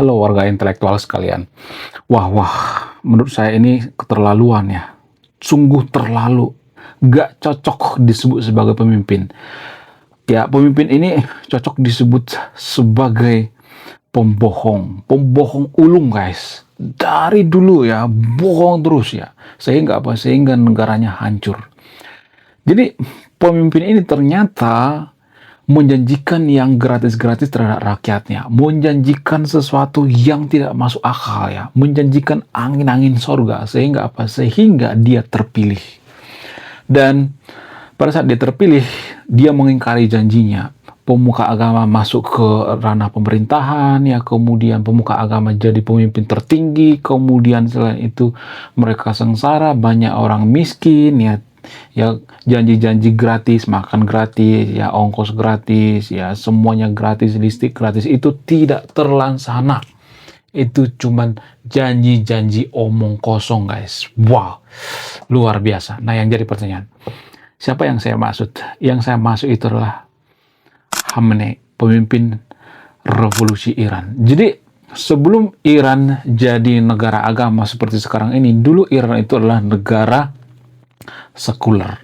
Halo warga intelektual sekalian. Wah, menurut saya ini keterlaluan ya. Sungguh terlalu. Gak cocok disebut sebagai pemimpin. Ya, pemimpin ini cocok disebut sebagai pembohong. Pembohong ulung, guys. Dari dulu ya, bohong terus ya. Sehingga apa? Sehingga negaranya hancur. Jadi, pemimpin ini ternyata menjanjikan yang gratis-gratis terhadap rakyatnya, menjanjikan sesuatu yang tidak masuk akal ya, menjanjikan angin-angin sorga, sehingga apa? Sehingga dia terpilih. Dan pada saat dia terpilih, dia mengingkari janjinya. Pemuka agama masuk ke ranah pemerintahan, ya, kemudian pemuka agama jadi pemimpin tertinggi, kemudian selain itu mereka sengsara, banyak orang miskin, ya janji-janji gratis, makan gratis, ya ongkos gratis, ya semuanya gratis, listrik gratis, itu tidak terlaksana. Itu cuman janji-janji omong kosong, guys. Wow, luar biasa. Nah, yang jadi pertanyaan, siapa yang saya maksud? Yang saya maksud itu adalah Khamenei, pemimpin revolusi Iran. Jadi sebelum Iran jadi negara agama seperti sekarang ini, dulu Iran itu adalah negara sekuler,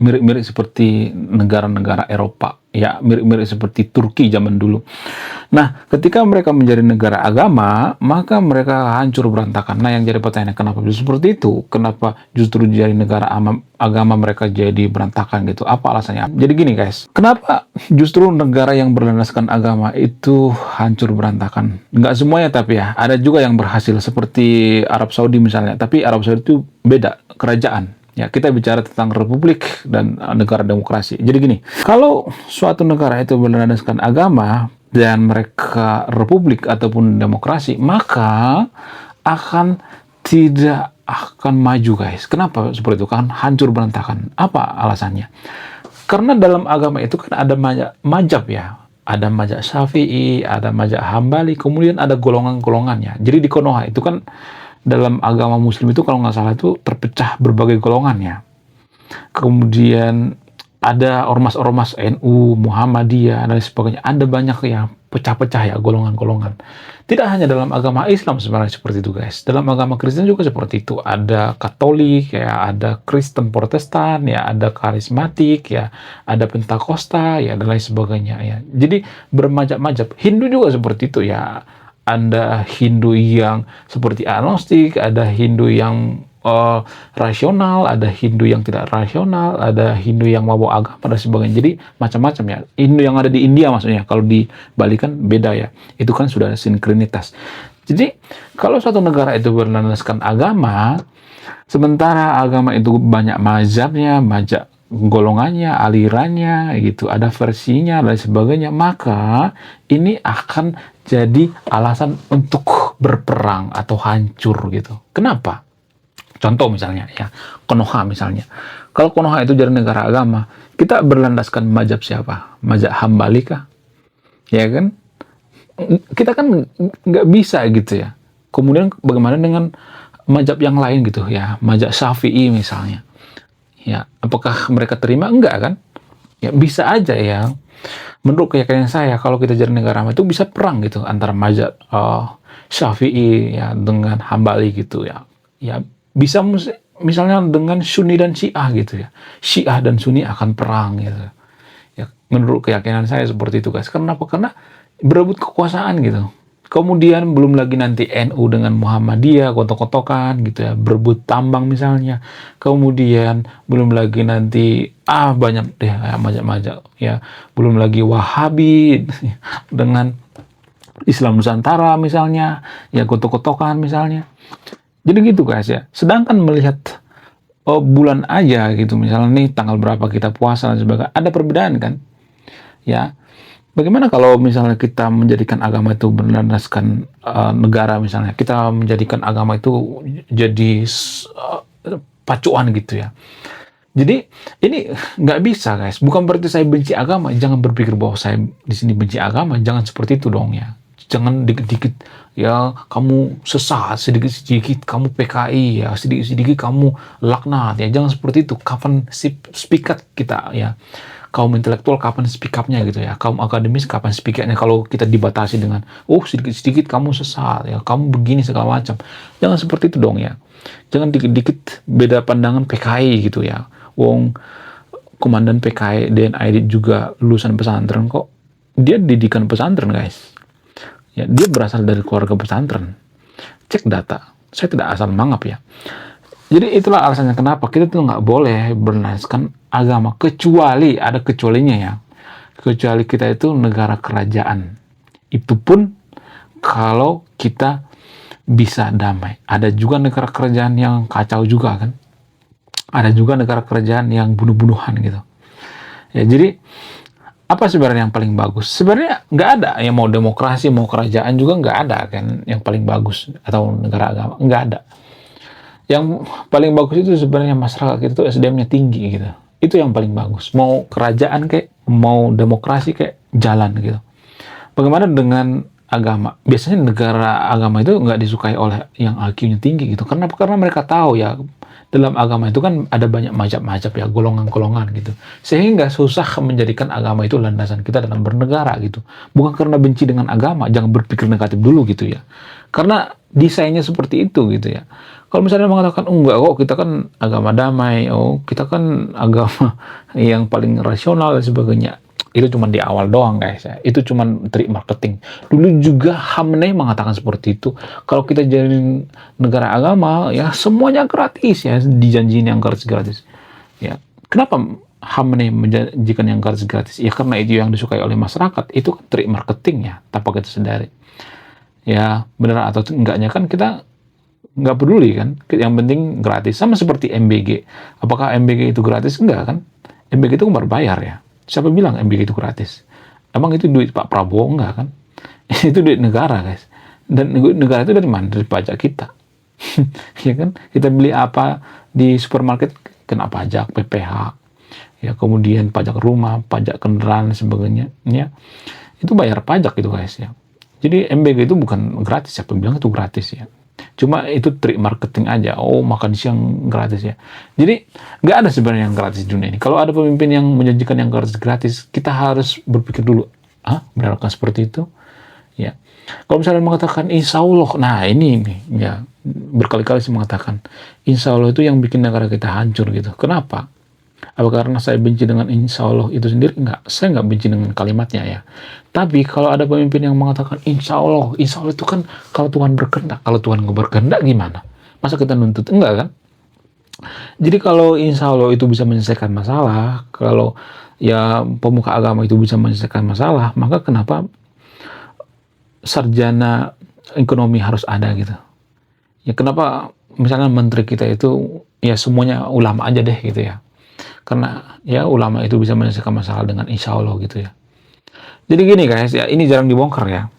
mirip-mirip seperti negara-negara Eropa, ya mirip-mirip seperti Turki zaman dulu. Nah, ketika mereka menjadi negara agama, maka mereka hancur berantakan. Nah, yang jadi pertanyaan, kenapa justru seperti itu? Kenapa justru jadi negara agama mereka jadi berantakan gitu? Apa alasannya? Jadi gini, guys, kenapa justru negara yang berlandaskan agama itu hancur berantakan? Nggak semuanya, tapi ya ada juga yang berhasil, seperti Arab Saudi misalnya. Tapi Arab Saudi itu beda, kerajaan. Ya, kita bicara tentang republik dan negara demokrasi. Jadi gini, kalau suatu negara itu berlandaskan agama dan mereka republik ataupun demokrasi, maka akan tidak akan maju, guys. Kenapa seperti itu? Kan hancur berantakan. Apa alasannya? Karena dalam agama itu kan ada mazhab ya. Ada mazhab Syafi'i, ada mazhab Hambali, kemudian ada golongan-golongannya. Jadi di Konoha itu kan dalam agama muslim itu kalau nggak salah itu terpecah berbagai golongan ya. Kemudian ada ormas-ormas NU, Muhammadiyah, dan sebagainya. Ada banyak ya, pecah-pecah ya, golongan-golongan. Tidak hanya dalam agama Islam sebenarnya seperti itu, guys. Dalam agama Kristen juga seperti itu. Ada Katolik, ya, ada Kristen Protestan, ya, ada karismatik, ya, ada Pentakosta, ya, dan lain sebagainya ya. Jadi bermacam-macam. Hindu juga seperti itu ya. Ada Hindu yang seperti agnostik, ada Hindu yang rasional, ada Hindu yang tidak rasional, ada Hindu yang mabuk agama dan sebagainya. Jadi macam-macam ya. Hindu yang ada di India maksudnya, kalau di Bali kan beda ya. Itu kan sudah sinkrenitas. Jadi kalau suatu negara itu berlandaskan agama, sementara agama itu banyak mazhabnya, banyak golongannya, alirannya, gitu, ada versinya dan sebagainya, maka ini akan jadi alasan untuk berperang atau hancur gitu. Kenapa? Contoh misalnya ya, Konoha misalnya. Kalau Konoha itu jadi negara agama, kita berlandaskan mazhab siapa? Mazhab Hambali kah? Ya kan? Kita kan nggak bisa gitu ya. Kemudian bagaimana dengan mazhab yang lain gitu ya, mazhab Syafi'i misalnya. Ya, apakah mereka terima? Enggak kan? Ya bisa aja ya. Menurut keyakinan saya, kalau kita jadi negara agama itu bisa perang gitu antara mazhab Syafi'i ya dengan Hambali gitu ya. Ya bisa misalnya dengan Sunni dan Syiah gitu ya. Syiah dan Sunni akan perang gitu. Ya, menurut keyakinan saya seperti itu, guys. Karena apa? Karena berebut kekuasaan gitu. Kemudian belum lagi nanti NU dengan Muhammadiyah gotok-gotokan gitu ya, berebut tambang misalnya. Kemudian belum lagi nanti banyak deh ya, macam-macam ya. Belum lagi Wahabi dengan Islam Nusantara misalnya, ya gotok-gotokan misalnya. Jadi gitu, guys ya. Sedangkan melihat bulan aja gitu, misalnya nih tanggal berapa kita puasa dan sebagainya, ada perbedaan kan? Ya. Bagaimana kalau misalnya kita menjadikan agama itu berlandaskan negara misalnya, kita menjadikan agama itu jadi pacuan gitu ya. Jadi ini nggak bisa, guys. Bukan berarti saya benci agama. Jangan berpikir bahwa saya di sini benci agama. Jangan seperti itu dong ya. Jangan dikit-dikit ya kamu sesat, sedikit-sedikit kamu PKI, ya sedikit-sedikit kamu laknat, ya jangan seperti itu. Kapan speak up kita ya, kaum intelektual kapan speak up-nya gitu ya, kaum akademis kapan speak up-nya. Kalau kita dibatasi dengan sedikit-sedikit kamu sesat ya, kamu begini segala macam, jangan seperti itu dong ya. Jangan dikit-dikit beda pandangan PKI gitu ya. Wong komandan PKI DNI juga lulusan pesantren kok. Dia didikan pesantren, guys. Ya, dia berasal dari keluarga pesantren. Cek data. Saya tidak asal mangap ya. Jadi itulah alasannya kenapa kita tuh nggak boleh berdasarkan agama, kecuali ada kecualinya ya. Kecuali kita itu negara kerajaan. Itu pun kalau kita bisa damai. Ada juga negara kerajaan yang kacau juga kan. Ada juga negara kerajaan yang bunuh-bunuhan gitu. Ya, jadi apa sebenarnya yang paling bagus? Sebenarnya nggak ada yang mau demokrasi, mau kerajaan juga nggak ada kan yang paling bagus, atau negara agama, nggak ada. Yang paling bagus itu sebenarnya masyarakat kita tuh SDM-nya tinggi gitu. Itu yang paling bagus. Mau kerajaan kayak, mau demokrasi kayak, jalan gitu. Bagaimana dengan agama? Biasanya negara agama itu nggak disukai oleh yang IQ-nya tinggi gitu. Karena mereka tahu ya, dalam agama itu kan ada banyak macam-macam ya, golongan-golongan gitu. Sehingga susah menjadikan agama itu landasan kita dalam bernegara gitu. Bukan karena benci dengan agama, jangan berpikir negatif dulu gitu ya. Karena desainnya seperti itu gitu ya. Kalau misalnya mengatakan, enggak kok, kita kan agama damai, kita kan agama yang paling rasional dan sebagainya. Itu cuma di awal doang, guys ya. Itu cuma trik marketing. Dulu juga Khamenei mengatakan seperti itu. Kalau kita jadi negara agama, ya semuanya gratis ya, dijanjiin yang gratis-gratis. Ya, kenapa Khamenei menjanjikan yang gratis-gratis? Ya karena itu yang disukai oleh masyarakat. Itu kan trik marketing ya, tanpa kita sadari. Ya, benar atau enggaknya kan kita nggak peduli kan. Yang penting gratis. Sama seperti MBG. Apakah MBG itu gratis? Enggak kan. MBG itu berbayar ya. Siapa bilang MBG itu gratis? Emang itu duit Pak Prabowo? Enggak kan? Itu duit negara, guys. Dan negara itu dari mana? Dari pajak kita. Ya kan? Kita beli apa di supermarket kena pajak, PPh. Ya, kemudian pajak rumah, pajak kendaraan dan sebagainya. Ya. Itu bayar pajak itu, guys ya. Jadi MBG itu bukan gratis. Siapa bilang itu gratis ya? Cuma itu trik marketing aja. Makan siang gratis ya. Jadi nggak ada sebenarnya yang gratis di dunia ini. Kalau ada pemimpin yang menjanjikan yang gratis, kita harus berpikir dulu, benarkah seperti itu? Ya. Kalau misalnya mengatakan insya Allah, nah ini ya berkali-kali saya mengatakan insya Allah itu yang bikin negara kita hancur gitu. Kenapa? Apa karena saya benci dengan insya Allah itu sendiri? Enggak, saya nggak benci dengan kalimatnya ya. Tapi kalau ada pemimpin yang mengatakan insya Allah itu kan kalau Tuhan berkehendak. Kalau Tuhan nggak berkehendak gimana? Masa kita nuntut? Enggak kan? Jadi kalau insya Allah itu bisa menyelesaikan masalah, kalau ya pemuka agama itu bisa menyelesaikan masalah, maka kenapa sarjana ekonomi harus ada gitu? Ya kenapa misalnya menteri kita itu ya semuanya ulama aja deh gitu ya? Karena ya ulama itu bisa menyelesaikan masalah dengan insya Allah gitu ya. Jadi gini guys ya, ini jarang dibongkar ya.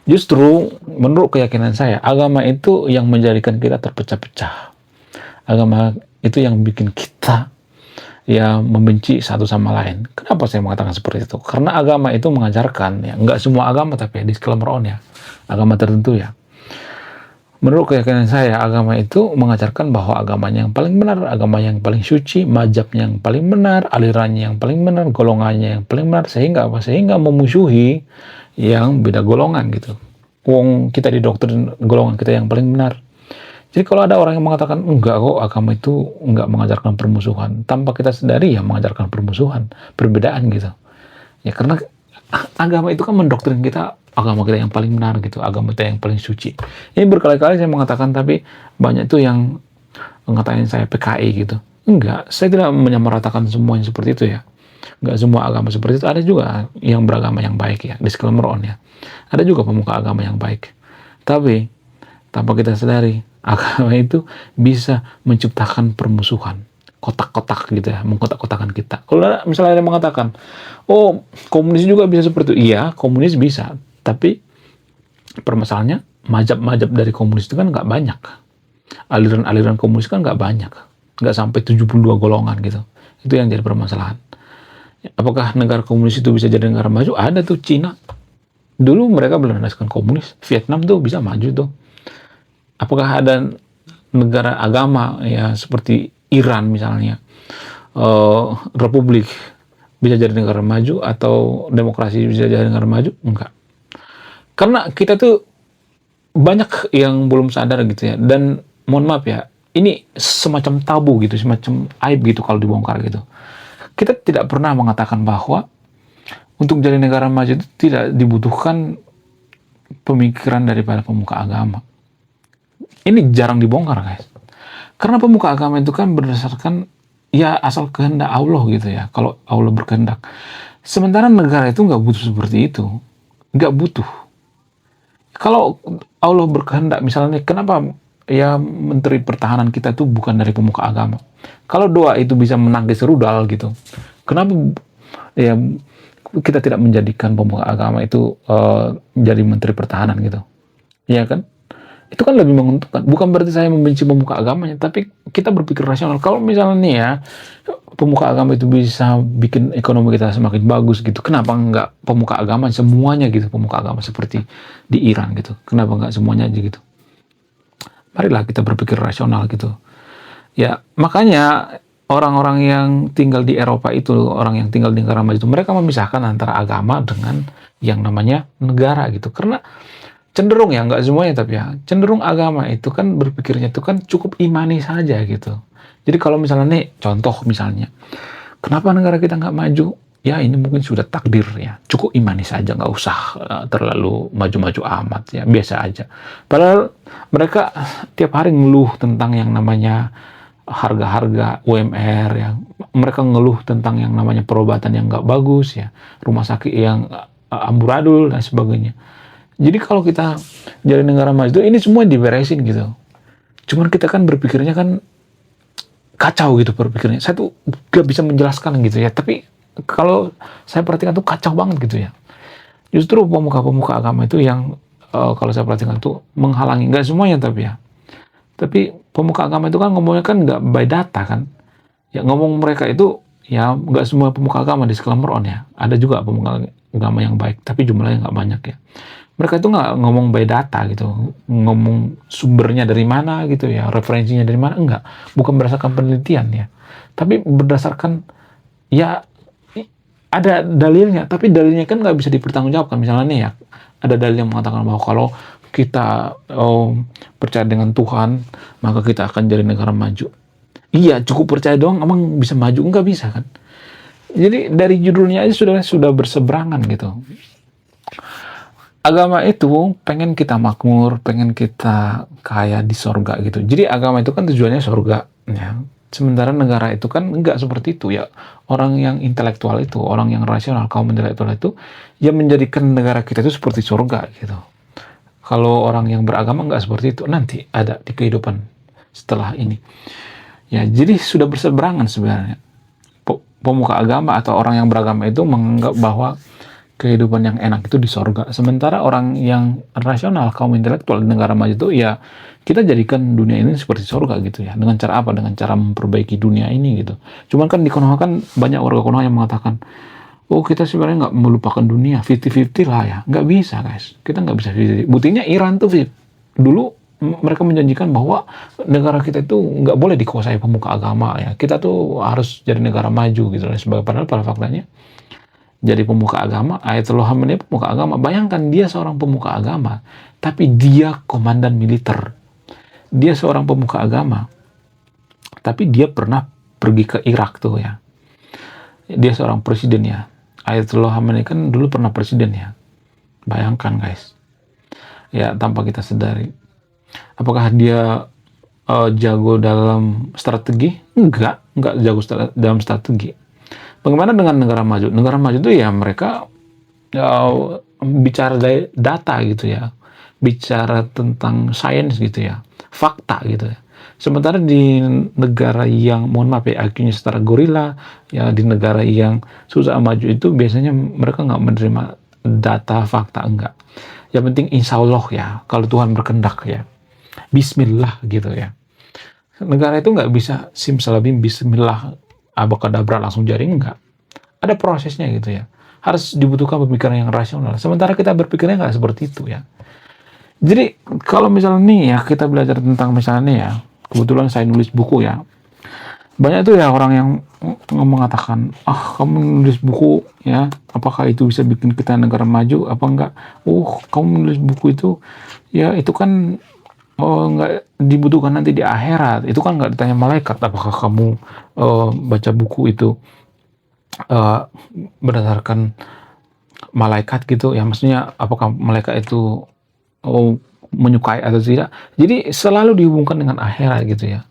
Justru menurut keyakinan saya, agama itu yang menjadikan kita terpecah-pecah. Agama itu yang bikin kita ya membenci satu sama lain. Kenapa saya mengatakan seperti itu? Karena agama itu mengajarkan ya, nggak semua agama tapi ya, disclaimer on ya, agama tertentu ya. Menurut keyakinan saya, agama itu mengajarkan bahwa agamanya yang paling benar, agama yang paling suci, mazhabnya yang paling benar, alirannya yang paling benar, golongannya yang paling benar, sehingga apa? Sehingga memusuhi yang beda golongan gitu. Wong kita di doktrin golongan kita yang paling benar. Jadi kalau ada orang yang mengatakan enggak kok, agama itu enggak mengajarkan permusuhan, tanpa kita sadari ya mengajarkan permusuhan, perbedaan gitu. Ya karena agama itu kan mendoktrin kita, agama kita yang paling benar gitu, agama kita yang paling suci. Ini berkali-kali saya mengatakan, tapi banyak tuh yang mengatakan saya PKI gitu. Enggak, saya tidak menyamaratakan semuanya seperti itu ya. Enggak semua agama seperti itu. Ada juga yang beragama yang baik ya, disclaimer on ya. Ada juga pemuka agama yang baik. Tapi tanpa kita sadari, agama itu bisa menciptakan permusuhan, kotak-kotak gitu ya, mengkotak-kotakan kita. Kalau misalnya ada yang mengatakan, komunis juga bisa seperti itu. Iya, komunis bisa. Tapi permasalahannya, mazhab-mazhab dari komunis itu kan nggak banyak. Aliran-aliran komunis kan nggak banyak. Nggak sampai 72 golongan gitu. Itu yang jadi permasalahan. Apakah negara komunis itu bisa jadi negara maju? Ada tuh Cina. Dulu mereka berlandaskan komunis, Vietnam tuh bisa maju tuh. Apakah ada negara agama ya seperti Iran misalnya, republik bisa jadi negara maju atau demokrasi bisa jadi negara maju? Enggak. Karena kita tuh banyak yang belum sadar gitu ya. Dan mohon maaf ya, ini semacam tabu gitu, semacam aib gitu kalau dibongkar gitu. Kita tidak pernah mengatakan bahwa untuk jadi negara maju itu tidak dibutuhkan pemikiran daripada pemuka agama. Ini jarang dibongkar, guys. Karena pemuka agama itu kan berdasarkan ya asal kehendak Allah gitu ya. Kalau Allah berkehendak. Sementara negara itu nggak butuh seperti itu. Nggak butuh. Kalau Allah berkehendak misalnya, kenapa ya Menteri Pertahanan kita itu bukan dari pemuka agama? Kalau doa itu bisa menangkis rudal gitu, kenapa ya kita tidak menjadikan pemuka agama itu jadi Menteri Pertahanan gitu? Iya kan? Itu kan lebih menguntungkan. Bukan berarti saya membenci pemuka agamanya, tapi kita berpikir rasional. Kalau misalnya nih ya, pemuka agama itu bisa bikin ekonomi kita semakin bagus gitu, kenapa enggak pemuka agama semuanya gitu, pemuka agama seperti di Iran gitu, kenapa enggak semuanya aja gitu? Marilah kita berpikir rasional gitu. Ya, makanya orang-orang yang tinggal di Eropa itu, orang yang tinggal di negara maju itu, mereka memisahkan antara agama dengan yang namanya negara gitu. Karena cenderung ya, nggak semuanya tapi ya, cenderung agama itu kan berpikirnya itu kan cukup imani saja gitu. Jadi kalau misalnya nih, contoh misalnya, kenapa negara kita nggak maju? Ya ini mungkin sudah takdir ya, cukup imani saja, nggak usah terlalu maju-maju amat ya, biasa aja. Padahal mereka tiap hari ngeluh tentang yang namanya harga-harga UMR ya, mereka ngeluh tentang yang namanya perobatan yang nggak bagus ya, rumah sakit yang amburadul dan sebagainya. Jadi kalau kita jadi negara maju, ini semua diberesin gitu. Cuman kita kan berpikirnya kan kacau gitu berpikirnya. Saya tuh gak bisa menjelaskan gitu ya. Tapi kalau saya perhatikan tuh kacau banget gitu ya. Justru pemuka-pemuka agama itu yang kalau saya perhatikan tuh menghalangi. Gak semuanya tapi ya. Tapi pemuka agama itu kan ngomongnya kan gak by data kan. Ya ngomong mereka itu ya gak semua pemuka agama di Disclaimer on ya. Ada juga pemuka agama yang baik. Tapi jumlahnya gak banyak ya. Mereka itu nggak ngomong by data gitu, ngomong sumbernya dari mana gitu ya, referensinya dari mana, enggak. Bukan berdasarkan penelitian ya, tapi berdasarkan ya ada dalilnya, tapi dalilnya kan nggak bisa dipertanggungjawabkan. Misalnya nih ya, ada dalil yang mengatakan bahwa kalau kita percaya dengan Tuhan, maka kita akan jadi negara maju. Iya, cukup percaya doang, emang bisa maju? Nggak bisa kan? Jadi dari judulnya aja sudah berseberangan gitu. Agama itu pengen kita makmur, pengen kita kaya di sorga gitu. Jadi agama itu kan tujuannya sorga. Ya. Sementara negara itu kan enggak seperti itu ya. Orang yang intelektual itu, orang yang rasional, kaum intelektual itu, ya menjadikan negara kita itu seperti sorga gitu. Kalau orang yang beragama enggak seperti itu, nanti ada di kehidupan setelah ini. Ya, jadi sudah berseberangan sebenarnya. Pemuka agama atau orang yang beragama itu menganggap bahwa kehidupan yang enak itu di sorga. Sementara orang yang rasional, kaum intelektual di negara maju itu ya kita jadikan dunia ini seperti sorga gitu ya. Dengan cara apa? Dengan cara memperbaiki dunia ini gitu. Cuman kan di Konoha kan banyak warga Konoha yang mengatakan, oh kita sebenarnya nggak melupakan dunia, 50-50 lah ya. Nggak bisa guys, kita nggak bisa 50-50. Buktinya Iran tuh dulu mereka menjanjikan bahwa negara kita itu nggak boleh dikuasai pemuka agama ya. Kita tuh harus jadi negara maju gitu. Sebagai padahal pada faktanya jadi pemuka agama, Ayatollah Khamenei pemuka agama. Bayangkan dia seorang pemuka agama, tapi dia komandan militer. Dia seorang pemuka agama, tapi dia pernah pergi ke Irak tuh ya. Dia seorang presiden ya. Ayatollah Khamenei kan dulu pernah presiden ya. Bayangkan guys. Ya tanpa kita sadari. Apakah dia jago dalam strategi? Enggak jago dalam strategi. Bagaimana dengan negara maju? Negara maju itu ya mereka bicara data gitu ya, bicara tentang sains gitu ya, fakta gitu ya. Sementara di negara yang mohon maaf ya IQ-nya setara gorila, ya di negara yang susah maju itu biasanya mereka nggak menerima data fakta enggak. Yang penting insya Allah ya, kalau Tuhan berkehendak ya, Bismillah gitu ya. Negara itu nggak bisa simsalabim Bismillah abakadabra langsung jadi, enggak. Ada prosesnya gitu ya. harus dibutuhkan pemikiran yang rasional. Sementara kita berpikirnya nggak seperti itu ya. Jadi kalau misalnya nih ya kita belajar tentang misalnya nih ya, kebetulan saya nulis buku ya. Banyak tuh ya orang yang mengatakan, ah kamu nulis buku ya, apakah itu bisa bikin kita negara maju apa enggak? Kamu nulis buku itu, ya itu kan nggak dibutuhkan nanti di akhirat. Itu kan nggak ditanya malaikat, apakah kamu baca buku itu uh, berdasarkan malaikat gitu ya, maksudnya apakah malaikat itu menyukai atau tidak. Jadi selalu dihubungkan dengan akhirat gitu ya.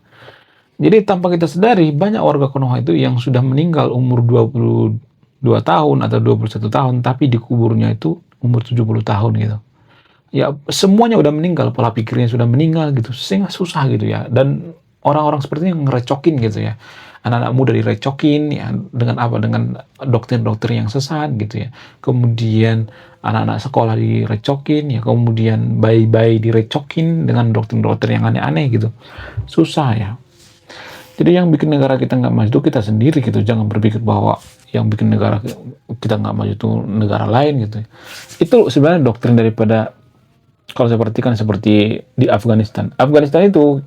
Jadi tanpa kita sadari, banyak warga Konoha itu yang sudah meninggal umur 22 tahun atau 21 tahun, tapi dikuburnya itu umur 70 tahun gitu. Ya semuanya udah meninggal, pola pikirnya sudah meninggal gitu, sehingga susah gitu ya. Dan orang-orang seperti ini ngerecokin gitu ya. Anak-anak muda direcokin ya, dengan apa? Dengan dokter-dokter yang sesat gitu ya. Kemudian anak-anak sekolah direcokin ya, kemudian bayi-bayi direcokin dengan dokter-dokter yang aneh-aneh gitu. Susah ya. Jadi yang bikin negara kita nggak maju itu kita sendiri gitu. Jangan berpikir bahwa yang bikin negara kita nggak maju itu negara lain gitu. Itu sebenarnya doktrin daripada, kalau saya perhatikan seperti di Afghanistan. Afghanistan itu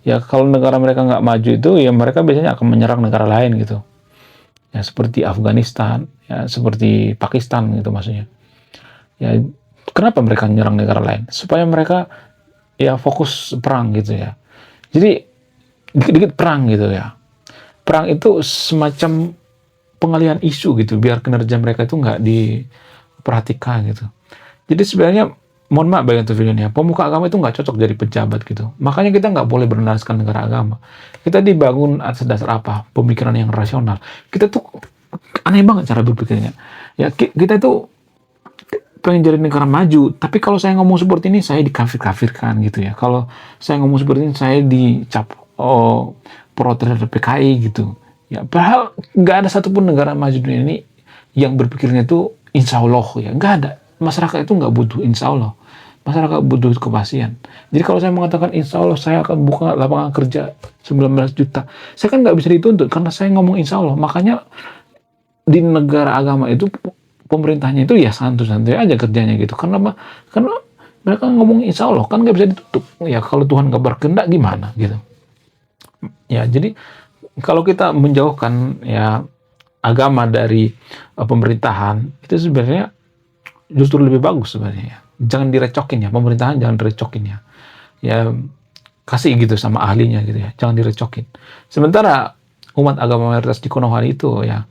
ya kalau negara mereka nggak maju itu ya mereka biasanya akan menyerang negara lain gitu. Ya seperti Afghanistan, ya seperti Pakistan gitu maksudnya. Ya kenapa mereka menyerang negara lain? Supaya mereka ya fokus perang gitu ya. Jadi dikit-dikit perang gitu ya. Perang itu semacam pengalihan isu gitu, biar kinerja mereka itu nggak diperhatikan gitu. Jadi sebenarnya, mohon maaf bagi itu videonya, pemuka agama itu nggak cocok jadi pejabat gitu. Makanya kita nggak boleh berdasarkan negara agama. Kita dibangun atas dasar apa? Pemikiran yang rasional. Kita tuh aneh banget cara berpikirnya. Ya kita itu pengen jadi negara maju, tapi kalau saya ngomong seperti ini, saya dikafir-kafirkan gitu ya. Kalau saya ngomong seperti ini, saya dicap pro terhadap PKI gitu. Ya, padahal nggak ada satupun negara maju dunia ini yang berpikirnya itu insya Allah ya. Nggak ada. Masyarakat itu nggak butuh insya Allah. Masyarakat butuh kepastian. Jadi kalau saya mengatakan insya Allah saya akan buka lapangan kerja 19 juta, saya kan nggak bisa dituntut karena saya ngomong insya Allah. Makanya di negara agama itu pemerintahnya itu ya santai-santai aja kerjanya gitu. Karena mereka ngomong insya Allah kan nggak bisa ditutup. Ya kalau Tuhan nggak berkehendak gimana gitu. Ya jadi kalau kita menjauhkan ya agama dari pemerintahan, itu sebenarnya justru lebih bagus sebenarnya. Jangan direcokin ya, pemerintahan jangan direcokin ya. Ya kasih gitu sama ahlinya gitu ya, jangan direcokin. Sementara umat agama mayoritas di Konoha itu ya,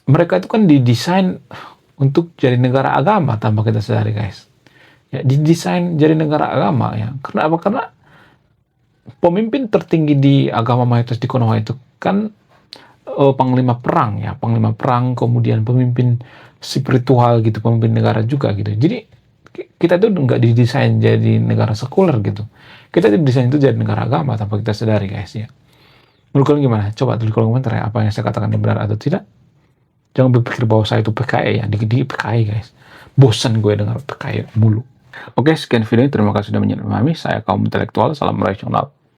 mereka itu kan didesain untuk jadi negara agama tanpa kita sadari guys. Ya didesain jadi negara agama ya. Karena apa? Karena pemimpin tertinggi di agama mayoritas di Konoha itu kan panglima perang ya, panglima perang, kemudian pemimpin spiritual gitu, pemimpin negara juga gitu. Jadi kita tuh nggak didesain jadi negara sekuler gitu. Kita didesain itu jadi negara agama tanpa kita sadari guys ya. Menurut kalian gimana? Coba tulis kolom komentar ya, apa yang saya katakan ini benar atau tidak. Jangan berpikir bahwa saya itu PKI ya, dikit-dikit PKI guys. Bosan gue dengar PKI mulu. Oke, sekian video ini. Terima kasih sudah menonton. Saya kaum intelektual. Salam rasional.